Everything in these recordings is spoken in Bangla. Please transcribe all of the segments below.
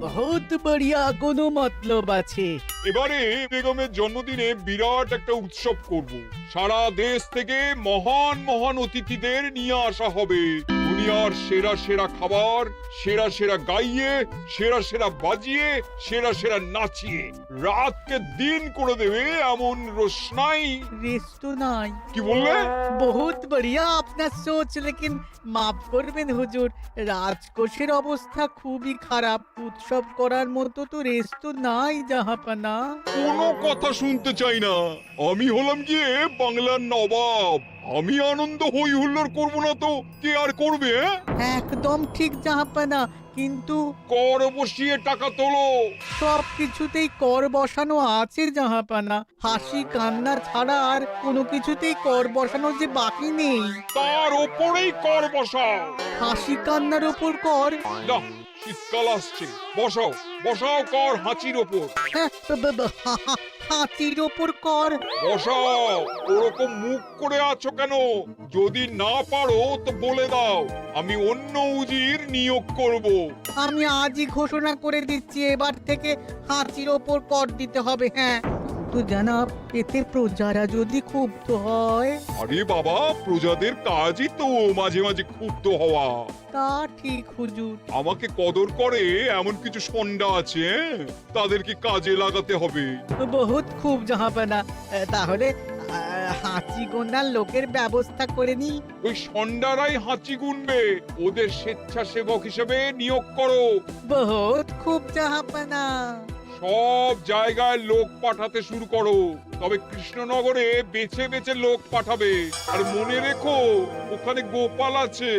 বহুত বড়িয়া, কোনো মতলব আছে। এবারে বেগমের জন্মদিনে বিরাট একটা উৎসব করব। সারা দেশ থেকে মহান মহান অতিথিদের নিয়ে আসা হবে। দুনিয়ার সেরা সেরা খাবার, সেরা সেরা গাইয়ে, সেরা সেরা বাজিয়ে, সেরা সেরা নাচিয়ে রাতকে দিন করে দেবে এমন রোশনাই। রেস্ট নাই। কি বললে? বহুত বড়িয়া আপনার সোচ, লেকিন মাফ করবেন হুজুর, রাজকোষের অবস্থা খুবই খারাপ। উৎসব করার মতো তো রেস্ট নাই জাহাপানা। কোনো কথা শুনতে চাই না। আমি হলাম গিয়ে বাংলার নবাব। আমি আনন্দ হই হুল্লোড় করবো না তো কে আর করবে? একদম ঠিক জাহাপানা, কিন্তু কর বসিয়ে টাকা তোলো। সব কিছুতেই কর বসানো আছে জাহাপানা। হাসি কান্না ছাড়া আর কোনো কিছুতেই কর বসানো যে বাকি নেই। তার ওপরেই কর বসাও। হাসি কান্নার ওপর কর? না, শীতকাল আসছে, বসাও বসাও কর হাঁচির ওপর। হ্যাঁ, হাতির ওপর কর? বসাও। ওরকম মুখ করে আছো কেন? যদি না পারো তো বলে দাও, আমি অন্য উজির নিয়োগ করব। আমি আজই ঘোষণা করে দিচ্ছি, এবার থেকে হাতির ওপর কর দিতে হবে। হ্যাঁ, তো জানাব, এতে প্রজারা যদি ক্ষুব্ধ হয়? আরে বাবা, প্রজাদের কাজই তো মাঝে মাঝে ক্ষুব্ধ হওয়া। তা ঠিক হুজুর। আমাকে কদর করে এমন কিছু সন্ডা আছে, তাদেরকে কাজে লাগাতে হবে। বহুত খুব জাহাপানা। তাহলে হাঁচি গোনার লোকের ব্যবস্থা করে নি। ওই সন্ডারাই হাঁচি গুনবে। ওদের স্বেচ্ছাসেবক হিসেবে নিয়োগ করো। বহুত খুব জাহাপানা। সব জায়গায় লোক পাঠাতে শুরু করো। তবে কৃষ্ণনগরে বেছে বেছে লোক পাঠাবে। আর মনে রেখো, ওখানে গোপাল আছে।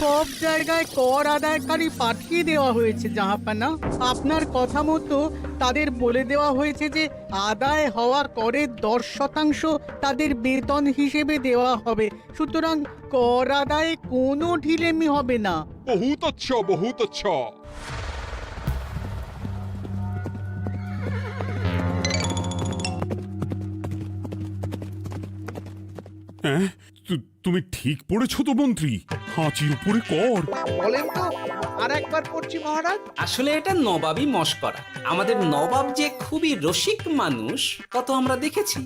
সব জায়গায় কর আদায়কারী পাঠিয়ে দেওয়া হয়েছে জাহাপানা। আপনার কথা মতো তাদের বলে দেওয়া হয়েছে যে আদায় হওয়া করের 10% তাদের বেতন হিসেবে দেওয়া হবে। সুতরাং কর আদায়ে কোনো ঢিলেমি হবে না। বহুত আচ্ছা, বহুত আচ্ছা। হ্যাঁ, তুমি ঠিক পড়েছো তো মন্ত্রী? হাঁচির উপরে কর? বলেন তো, আর একবার পড়ছি মহারাজ। আসলে এটা নবাবই মশকরা। আমাদের নবাব যে খুবই রসিক মানুষ তা তো আমরা দেখেছি।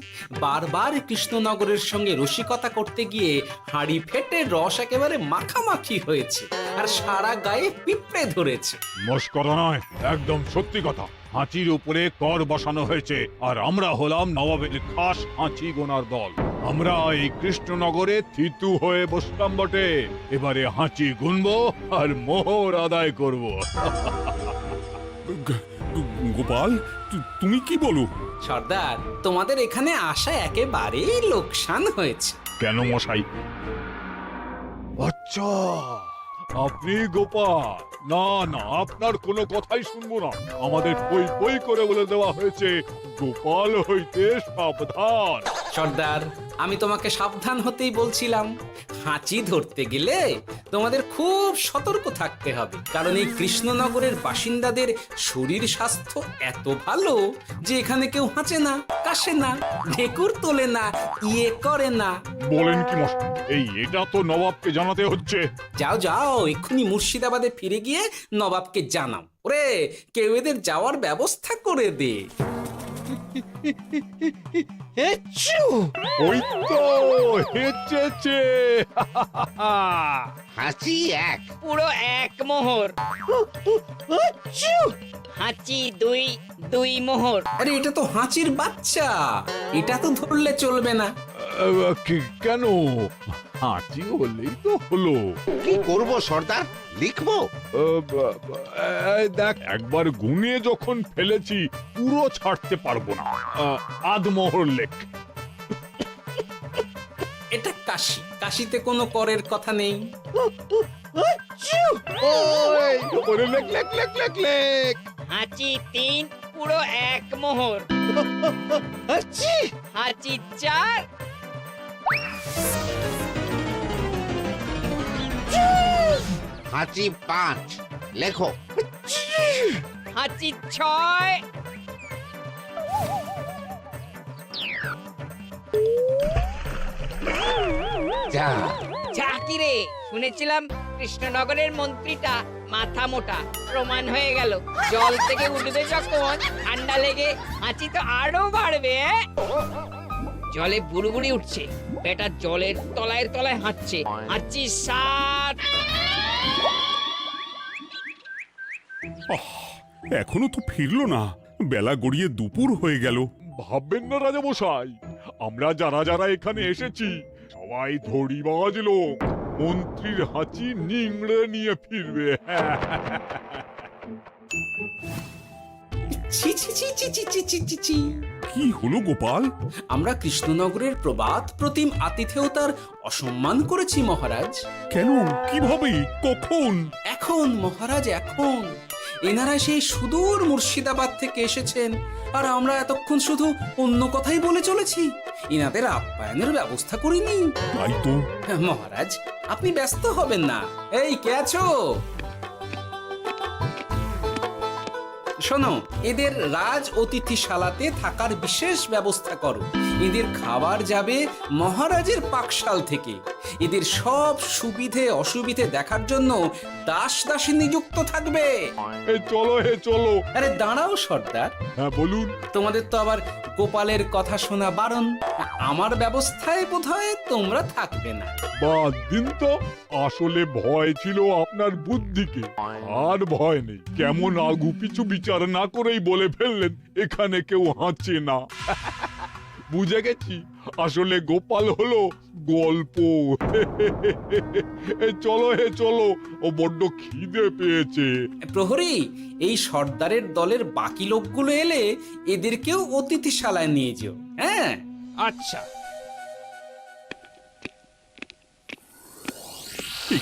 বারবার কৃষ্ণনগরের সঙ্গে রসিকতা করতে গিয়ে হাঁড়ি ফেটে রস একেবারে মাখামাখি হয়েছে, আর সারা গায়ে পিঁপড়ে ধরেছে। মস্করা নয়, একদম সত্যি কথা। হাঁচির উপরে কর বসানো হয়েছে, আর আমরা হলাম নবাবের খাস হাঁচি গোনার দল। আমরা এই কৃষ্ণনগরে থিতু হয়ে বসলাম বটে। এবারে হাঁচি গুনবো আর মোহর আদায় করব। গোপাল, তুমি কি বলো? সর্দার, তোমাদের এখানে আসা একেবারেই লোকসান হয়েছে। কেন মশাই? আচ্ছা, আপনি গোপাল? না না, আপনার কোনো কথাই শুনবো না। আমাদের বই বই করে বলে দেওয়া হয়েছে, গোপাল হইতে সাবধান। সর্দার, আমি তোমাকে সাবধান হতেই বলছিলাম। হাঁচি ধরতে গেলে তোমাদের খুব সতর্ক থাকতে হবে, কারণ এই কৃষ্ণনগরের বাসিন্দাদের শরীর স্বাস্থ্য এত ভালো যে এখানে কেউ হাঁচে না, কাশে না, ঢেকুর তোলে না, ইয়ে করে না। বলেন কি মশাই? এটা তো নবাবকে জানাতে হচ্ছে। যাও যাও, এক্ষুনি মুর্শিদাবাদে ফিরে গিয়ে নবাবকে জানাও। ওরে, কেউ এদের যাওয়ার ব্যবস্থা করে দে। ওই তো হেঁচেছে। হাঁচি এক, পুরো এক মোহর। হাঁচি দুই, দুই মোহর। আরে, এটা তো হাঁচির বাচ্চা, এটা তো ধরলে চলবে না। কেন? হাঁচি হলেই তো হলো। কি করব সর্দার, লিখবো? দেখ, একবার গুনে যখন ফেলেছি পুরো ছাড়তে পারবো না। আধমোহর লেখ। এটা কাশি, কাশিতে কোনো করের কথা নেই। ওরে লেখ লেখ লেখ লেখ লেখ। হাঁচি তিন, পুরো এক মোহর। হাঁচি চার, হাঁচি পাঁচ, লেখো। হাঁচি ছয়, যা কি রে, শুনেছিলাম কৃষ্ণনগরের মন্ত্রীটা মাথা মোটা, প্রমাণ হয়ে গেল। জল থেকে উঠবে যখন ঠান্ডা লেগে হাঁচি তো আরো বাড়বে। জলে বুড়ুবুড়ি উঠছে, বেটা জলের তলায় তলায় হাঁটছে, হাঁচি সাত। এখনো তো ফিরলো না, বেলা গড়িয়ে দুপুর হয়ে গেল। ভাববেন না রাজামশাই, আমরা যারা যারা এখানে এসেছি সবাই ধড়িবাজ লোক, মন্ত্রীর হাঁচি নিংড়ে নিয়ে ফিরবে। ছি ছি ছি ছি ছি ছি ছি ছি ছি। কি হলো গোপাল? আমরা কৃষ্ণনগরের প্রবাদ প্রতিম আতিথেয়তার অসম্মান করেছি মহারাজ। কেন? কিভাবে? কখন? এখন মহারাজ, এখন এনারা সেই সুদূর মুর্শিদাবাদ থেকে এসেছেন, আর আমরা এতক্ষণ শুধু অন্য কথাই বলে চলেছি, এনাদের আপ্যায়নের ব্যবস্থা করিনি। তাই তো। মহারাজ, আপনি ব্যস্ত হবেন না। এই কে আছো? শোনো, এদের রাজ অতিথিশালাতে থাকার বিশেষ ব্যবস্থা করো। এদের খাবার যাবে মহারাজের পাকশাল থেকে। এদের সব সুবিধে অসুবিধে দেখার জন্য দাস দাসী নিযুক্ত থাকবে। চলো চলো। আরে দাঁড়াও সর্দার, হ্যাঁ বলুন। তোমাদের তো আবার গোপালের কথা শোনা বারণ। আমার ব্যবস্থায় বোধহয় তোমরা থাকবে না। বাদ দিন তো, আসলে ভয় ছিল আপনার বুদ্ধিকে, আর ভয় নেই। কেমন আগু পিছু বিচার না করেই বলে ফেললেন এখানে কেউ হাঁচে না। বুঝে গেছি, আসলে গোপাল হলো গল্প। চলো চলো, ও বড্ড খিদে পেয়েছে। প্রহরী, এই সর্দারের দলের বাকি লোকগুলো এলে এদেরকেও অতিথিশালায় নিয়ে যেও। হ্যাঁ, আচ্ছা।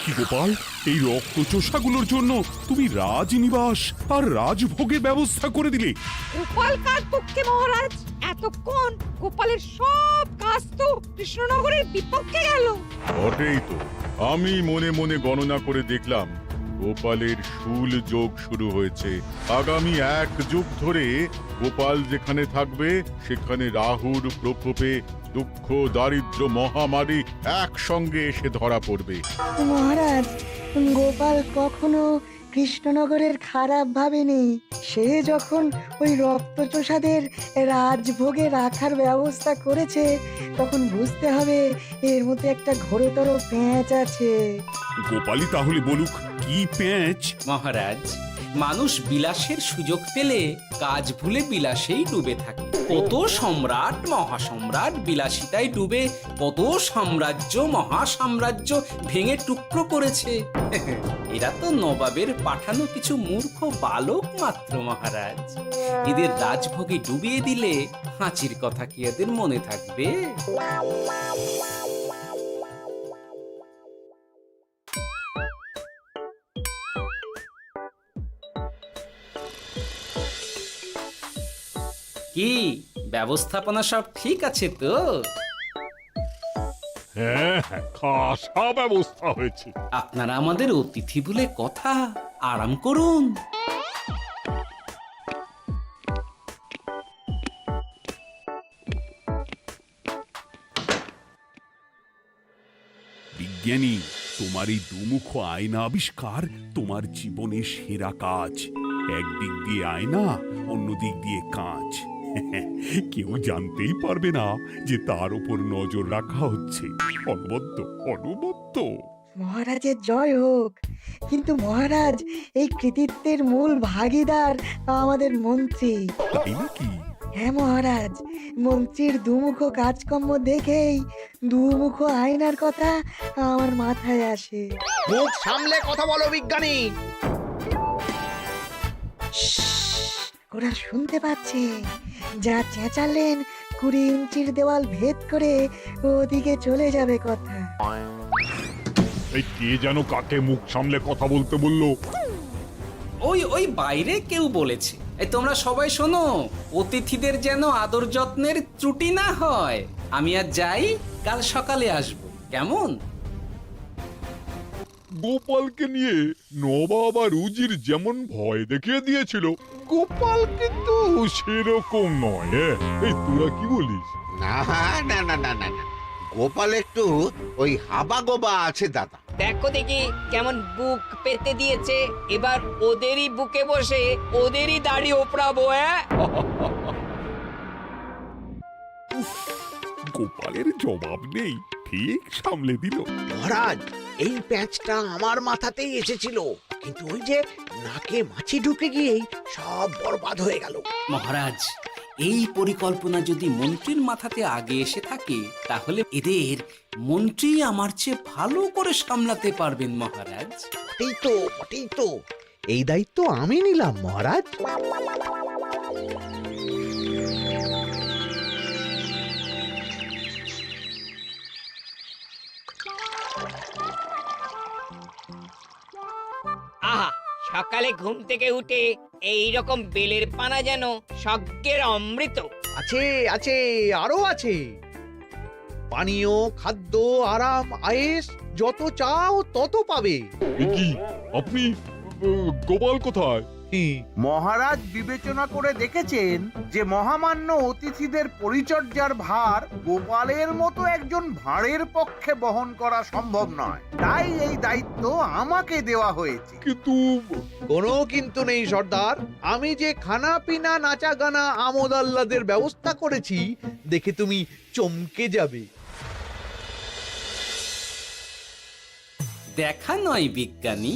কি গোপাল, এই রক্তচোষাগুলোর জন্য তুমি রাজনিবাস আর রাজভোগের ব্যবস্থা করে দিলে? গোপাল কার পক্ষে মহারাজ? এতক্ষণ গোপালের সব কাজ তো কৃষ্ণনগরের বিপক্ষে গেল। বটেই তো, আমি মনে মনে গণনা করে দেখলাম গোপালের শুল যোগ শুরু হয়েছে। আগামী 1 যুগ ধরে গোপাল যেখানে থাকবে সেখানে রাহুর প্রকোপে দুঃখ দারিদ্র মহামারী একসঙ্গে এসে ধরা পড়বে। মহারাজ, গোপাল কখনো কৃষ্ণনগরের খারাপ ভাবেনি। সে যখন ওই রক্তচোষাদের রাজভোগে রাখার ব্যবস্থা করেছে, তখন বুঝতে হবে এর মধ্যে একটা ঘোরতর পেঁচ আছে। গোপালই তাহলে বলুক, কি পেঁচ? মহারাজ, মানুষ বিলাসের সুযোগ পেলে কাজ ভুলে বিলাসেই ডুবে থাকে। কত সম্রাট মহাসম্রাট বিলাসিতায় ডুবে কত সাম্রাজ্য মহাসাম্রাজ্য ভেঙে টুকরো করেছে। এরা তো নবাবের পাঠানো কিছু মূর্খ বালক মাত্র মহারাজ। এদের রাজভোগে ডুবিয়ে দিলে হাঁচির কথা কি এদের মনে থাকবে? কি ব্যবস্থাপনা সব ঠিক আছে তো? হ্যাঁ, খাসা ব্যবস্থা হয়েছে। আপনারা আমাদের অতিথি বলে কথা, আরাম করুন। বিজ্ঞানী, তোমার এই দুমুখ আয়না আবিষ্কার তোমার জীবনের সেরা কাজ। একদিক দিয়ে আয়না, অন্য দিক দিয়ে কাঁচ। কেউ জানতেই পারবে না যে তার উপর নজর রাখা হচ্ছে। অনবদ্য অনবদ্য। মহারাজের জয় হোক। কিন্তু মহারাজ, এই কৃতিত্বের মূল ভাগীদার আমাদের মন্ত্রী। তাই নাকি? হ্যাঁ মহারাজ, মন্ত্রীর দুমুখো কাজকর্ম দেখেই দুমুখ আয়নার কথা আমার মাথায় আসে। মুখ সামলে কথা বলো বিজ্ঞানী। ওরা শুনতে পাচ্ছে। যা চেঁচালেন 20 ইঞ্চির দেওয়াল ভেদ করে ওদিকে চলে যাবে কথা। এই কে যেন কাকে মুখ সামলে কথা বলতে বললো? ওই বাইরে কেউ বলেছে। এই তোমরা সবাই শোনো, অতিথিদের যেন আদর যত্নের ত্রুটি না হয়। আমি আর যাই, কাল সকালে আসব, কেমন? গোপালকে নিয়ে নবাব আর উজির যেমন ভয় দেখিয়ে দিয়েছিল, গোপাল কিন্তু সেরকম নয়। এই তোরা কি বলিস? না না না না না না, গোপাল একটু ওই হাবা গোবা আছে দাদা। দেখো দেখি কেমন বুক পেতে দিয়েছে, এবার ওদেরই বুকে বসে ওদেরই দাড়ি ওপরাবো। গোপালের জবাব নেই, ঠিক সামলে দিল। মহারাজ, এই প্যাঁচটা আমার মাথাতেই এসেছিল, কিন্তু ওই যে নাকে মাছি ঢুকে গিয়েই সব বরবাদ হয়ে গেল। মহারাজ, এই পরিকল্পনা যদি মন্ত্রীর মাথাতে আগে এসে থাকে তাহলে এদের মন্ত্রী আমার চেয়ে ভালো করে সামলাতে পারবেন মহারাজ। বটেই তো, এই দায়িত্ব আমি নিলাম মহারাজ। আহা, সকালে ঘুম থেকে উঠে এই রকম বেলের পানা যেন স্বর্গের অমৃত। আছে আছে, আরো আছে। পানীয়, খাদ্য, আরাম, আয়েশ, যত চাও তত পাবে। এ কি, আপনি গোপাল কোথায়? মহারাজ বিবেচনা করে দেখেছেন যে মহামান্য অতিথিদের পরিচর্যার ভার গোপালের মতো একজন ভাঁড়ের পক্ষে বহন করা সম্ভব নয়, তাই এই দায়িত্ব আমাকে দেওয়া হয়েছে। কিন্তু কোনো কিন্তু নেই সর্দার, আমি যে খানা পিনা নাচা গানা আমোদ আহ্লাদের ব্যবস্থা করেছি দেখে তুমি চমকে যাবে। দেখা নয় বিজ্ঞানী,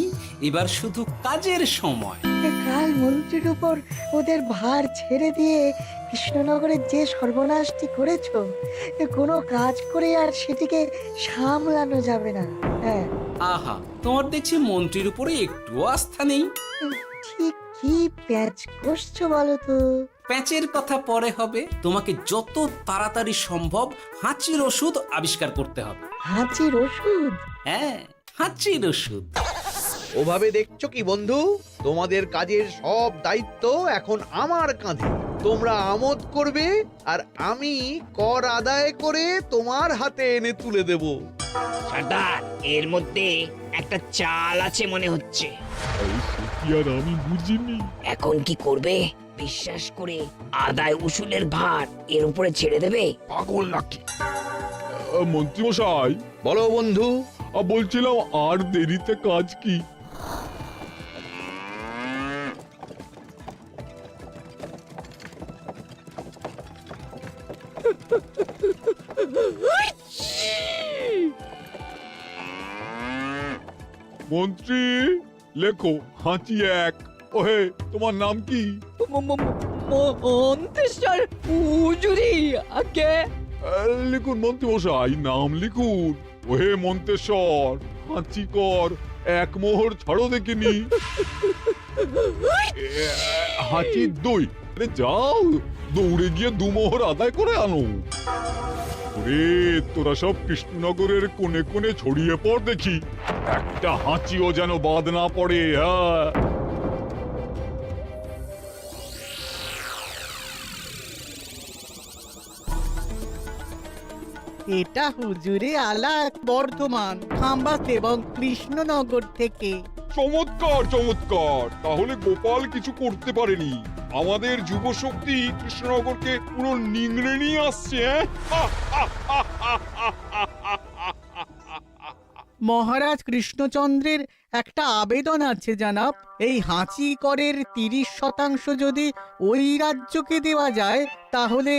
এবার শুধু কাজের সময়। কাল মন্ত্রীর উপর ওদের ভার ছেড়ে দিয়ে কৃষ্ণনগরের যে সর্বনাশটি করেছো, কোনো কাজ করে আর সেটিকে সামলানো যাবে না। হ্যাঁ, আহা, তোমার দেখছি মন্ত্রীর উপরে একটুও আস্থা নেই। ঠিক কি প্যাচ করছো বলো তো? প্যাচের কথা পরে হবে, তোমাকে যত তাড়াতাড়ি সম্ভব হাঁচির ওষুধ আবিষ্কার করতে হবে। হাঁচির ওষুধ? হ্যাঁ, হাঁচির ওষুধ। ওভাবে দেখছো কি বন্ধু, তোমাদের কাজের সব দায়িত্ব এখন আমার কাঁধে। তোমরা আমোদ করবে আর আমি কর আদায় করে তোমার হাতে এনে তুলে দেব। সর্দার, এর মধ্যে একটা চাল আছে মনে হচ্ছে। কি আর আমি বুঝিনি। এখন কি করবে? বিশ্বাস করে আদায় উসুলের ভার এর উপরে ছেড়ে দেবে? পাগল নাকি? মন্ত্রীমশাই, বলো বন্ধু। বলছিলাম আর দেরিতে কাজ কি? মন্ত্রী, লেখো হাঁচি এক। ওহে, তোমার নাম কি? মন্ত্রেশ্বর হুজুরি আগে। লিখুন মন্ত্রীমশাই, নাম লিখুন। ওহে মন্তেশ্বর, হাঁচি কর, এক মোহর ছাড়ো দেখিনি। হাঁচি দুই। আরে যাও, দৌড়ে গিয়ে দু মোহর আদায় করে আনো। ওরে, তোরা সব কৃষ্ণনগরের কোণে কোণে ছড়িয়ে পড় দেখি, একটা হাঁচিও যেন বাদ না পড়ে। হ্যাঁ, এটা হুজুরে আলাক বর্ধমান, খাম্বাস এবং কৃষ্ণনগর থেকে। চমৎকার চমৎকার। তাহলে গোপাল কিছু করতে পারেনি, আমাদের যুব শক্তি কৃষ্ণনগরকে পুরো নিংড়ে নিয়ে আসছে। মহারাজ কৃষ্ণচন্দ্রের একটা আবেদন আছে জানাব। এই হাঁচি করের 30% যদি ওই রাজ্যকে দেওয়া যায় তাহলে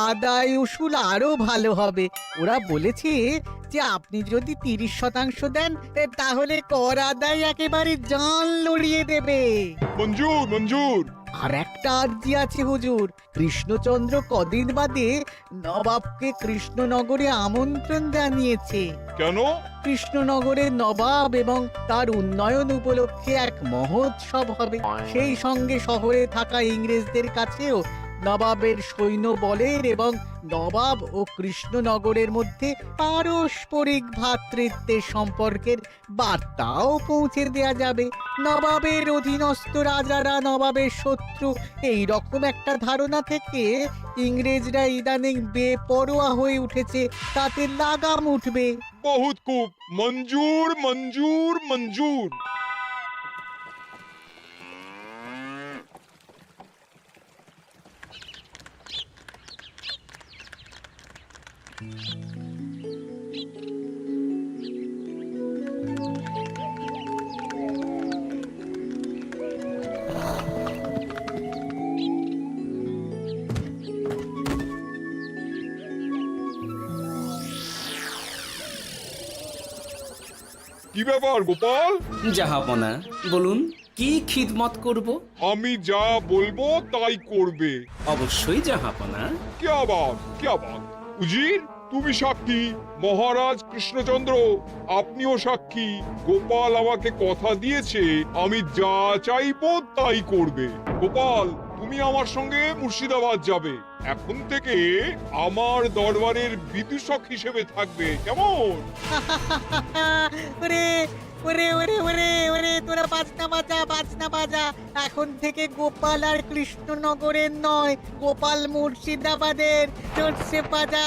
আদায় উসুল আরো ভালো হবে। ওরা বলেছে যে আপনি যদি 30% দেন তাহলে কর আদায় একেবারে জান লড়িয়ে দেবে। মঞ্জুর মঞ্জুর। আর একটা আর্জি আছে হুজুর, কৃষ্ণচন্দ্র কদিন বাদে নবাবকে কৃষ্ণনগরে আমন্ত্রণ জানিয়েছে। কেন? কৃষ্ণনগরের নবাব এবং তার উন্নয়ন উপলক্ষে এক মহোৎসব হবে। সেই সঙ্গে শহরে থাকা ইংরেজদের কাছেও নবাবের সৈন্য বলের এবং নবাব ও কৃষ্ণনগরের মধ্যে পারস্পরিক ভ্রাতৃত্বের সম্পর্কের বার্তাও পৌঁছে দেয়া যাবে। নবাবের অধীনস্থ রাজারা নবাবের শত্রু, এই রকম একটা ধারণা থেকে ইংরেজরা ইদানিং বেপরোয়া হয়ে উঠেছে, তাতে লাগাম উঠবে। বহুত খুব, মঞ্জুর মঞ্জুর মঞ্জুর। কি ব্যাপার গোপাল? জাহাপনা বলুন কি খিদমত করব? আমি যা বলবো তাই করবে। অবশ্যই জাহাপনা। কি আবাদ উজির, তুমি সাক্ষী, মহারাজ কৃষ্ণচন্দ্র আপনিও সাক্ষী। গোপাল আমাকে কথা দিয়েছে আমি যা চাইবো তাই করবে। গোপাল, তুমি আমার সঙ্গে মুর্শিদাবাদ যাবে। এখন থেকে আমার দরবারের বিদূষক হিসেবে থাকবে, কেমন? ওরে ওরে ওরে ওরে ওরে তোরা বাজনা বাজা। এখন থেকে গোপাল আর কৃষ্ণনগরের নয়, গোপাল মুর্শিদাবাদের। চলছে বাজা।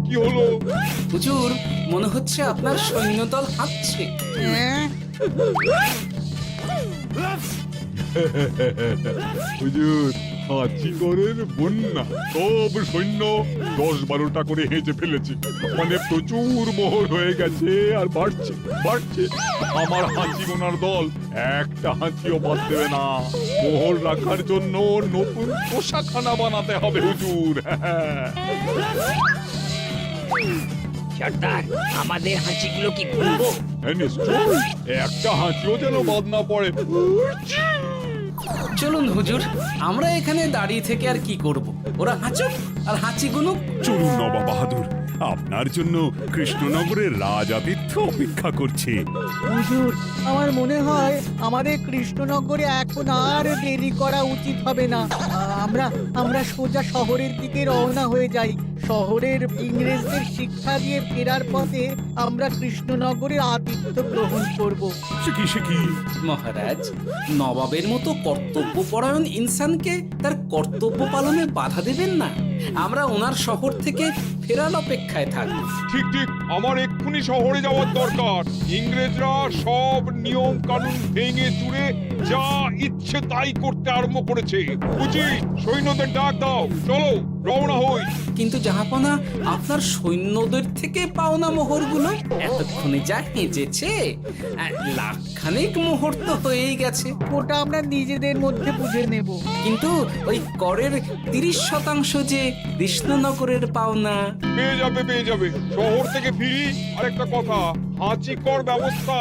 কি হলো? হুজুর, মনে হচ্ছে আপনার সৈন্যদল হাঁটছে। হ্যাঁ? হুজুর, হাঁচিগড়ের বন্যা সব সৈন্য 10-12টা করে হেঁচে ফেলেছে। মানে প্রচুর মোহর হয়ে গেছে আর বাড়ছে। আমার হাঁচি গোনার দল একটা হাঁচিও বাদ দেবে না। মোহর রাখার জন্য নতুন পোশাকখানা বানাতে হবে হুজুর। সর্দার, আমাদের হাঁচিগুলো কি খুলবো? হ্যাঁ, নিশ্চয়। একটা হাঁচিও যেন বাদ না পড়ে। চলুন হুজুর, আমরা এখানে দাঁড়িয়ে থেকে আর কি করব? ওরা হাঁচুক আর হাঁচি গুনুক। চলুন নবাব বাহাদুর, আপনার জন্য কৃষ্ণনগরের রাজাতীর্থ অপেক্ষা করছে। হুজুর, আমার মনে হয় আমাদের কৃষ্ণনগরে এখন আর দেরি করা উচিত হবে না। আমরা সোজা শহরের দিকে রওনা হয়ে যাই। শহরের ইংরেজদের শিক্ষা দিয়ে ফেরার পথে আমরা কৃষ্ণনগরের আতিথ্য গ্রহণ করব। সে কি? মহারাজ, নবাবের মতো কর্তব্যপরায়ণ ইনসানকে তার কর্তব্য পালনে বাধা দেবেন না। আমরা ওনার শহর থেকে ফেরার অপেক্ষায় থাকব। ঠিক, আমার এক্ষুনি শহরে যাওয়ার দরকার। ইংরেজরা সব নিয়ম কানুন ভেঙে চুরে যা ইচ্ছে তাই করতে আরম্ভ করেছে। উচিত সৈন্যদের ডাক দাও, চলো রওনা হই। কিন্তু জাহাপনা, আপনার সৈন্যদের থেকে পাওনা মোহরগুলো এতক্ষণে যা হেঁচেছে, লাখখানেক মোহর তো হয়েই গেছে। ওটা আমরা নিজেদের মধ্যে বুঝে নেব। কিন্তু ওই করের 30% যে কৃষ্ণনগরের পাওনা। পেয়ে যাবে। শহর থেকে ফিরি। আরেকটা কথা, হাঁচি কর ব্যবস্থা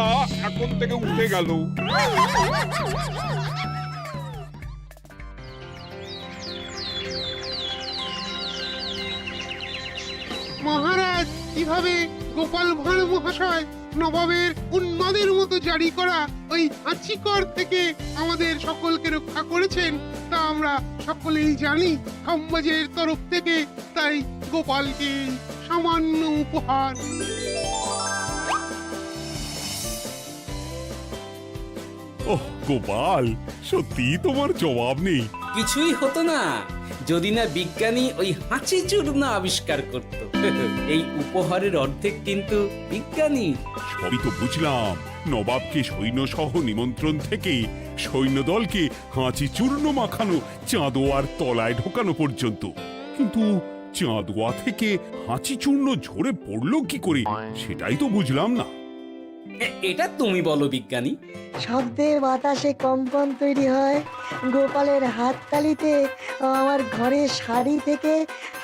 এখন থেকে উঠে গেল। মহারাজ, কিভাবে গোপাল ভাঁড় মহাশয় নবাবের উন্মাদের মতো জারি করা ওই হাঁচিকর থেকে আমাদের সকলকে রক্ষা করেছেন তা আমরা সকলেই জানি। সমাজের তরফ থেকে তাই গোপালকে সামান্য উপহার। ওহ গোপাল, সত্যি তোমার জবাব নেই। কিছুই হতো না যদি না বিজ্ঞানী ওই হাঁচি চূর্ণ আবিষ্কার করত। এই উপহারের অর্ধেক কিন্তু বিজ্ঞানী। সবই তো বুঝলাম, নবাবকে সৈন্য সহ নিমন্ত্রণ থেকে সৈন্যদলকে হাঁচি চূর্ণ মাখানো, চাঁদোয়ার তলায় ঢোকানো পর্যন্ত। কিন্তু চাঁদোয়া থেকে হাঁচি চূর্ণ ঝরে পড়লো কি করে, সেটাই তো বুঝলাম না। এটা তুমি বলো বিজ্ঞানী। শব্দে বাতাসে কম্পন তৈরি হয়। গোপালের হাততালিতে আমার ঘরের শাড়ি থেকে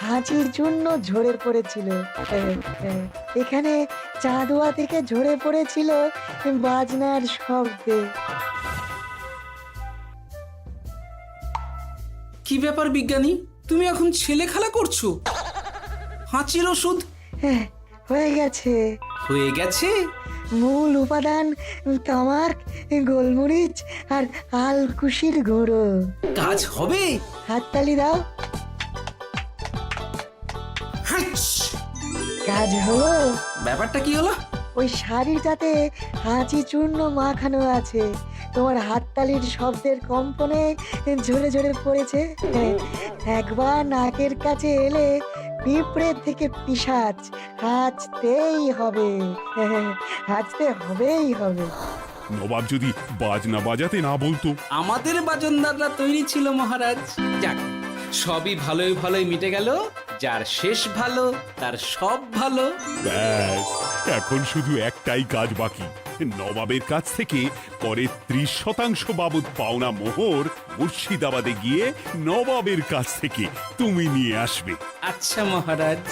হাঁচির জন্য ঝরে পড়েছিল। এখানে চাঁদোয়া থেকে ঝরে পড়েছিল বাজনার শব্দে। কি ব্যাপার বিজ্ঞানী, তুমি এখন ছেলে খেলা করছো? হাঁচির ওষুধ হয়ে গেছে। মূল উপাদান তামাক, গোলমরিচ আর আলকুশির গুঁড়ো। কাজ হবে? হাততালি দাও। কাজ হলো। ব্যাপারটা কি হলো? ওই শাড়িটাতে হাঁচি চূর্ণ মাখানো আছে। তোমার হাততালির শব্দের কম্পনে ঝরে ঝরে পড়েছে। একবার নাকের কাছে এলে পিঁপড়ের থেকে পিশাচ হাঁচতেই হবে। নবাব যদি বাজনা বাজাতে না বলতো। আমাদের বাজনদাররা তৈরি ছিল মহারাজ। যাক, সবই ভালোই মিটে গেল। যার শেষ ভালো তার সব ভালো। ব্যাস, এখন শুধু একটাই কাজ বাকি। নবাবের কাছ থেকে করের 30% বাবদ পাওনা মোহর মুর্শিদাবাদে গিয়ে নবাবের কাছ থেকে তুমি নিয়ে আসবে। আচ্ছা মহারাজ।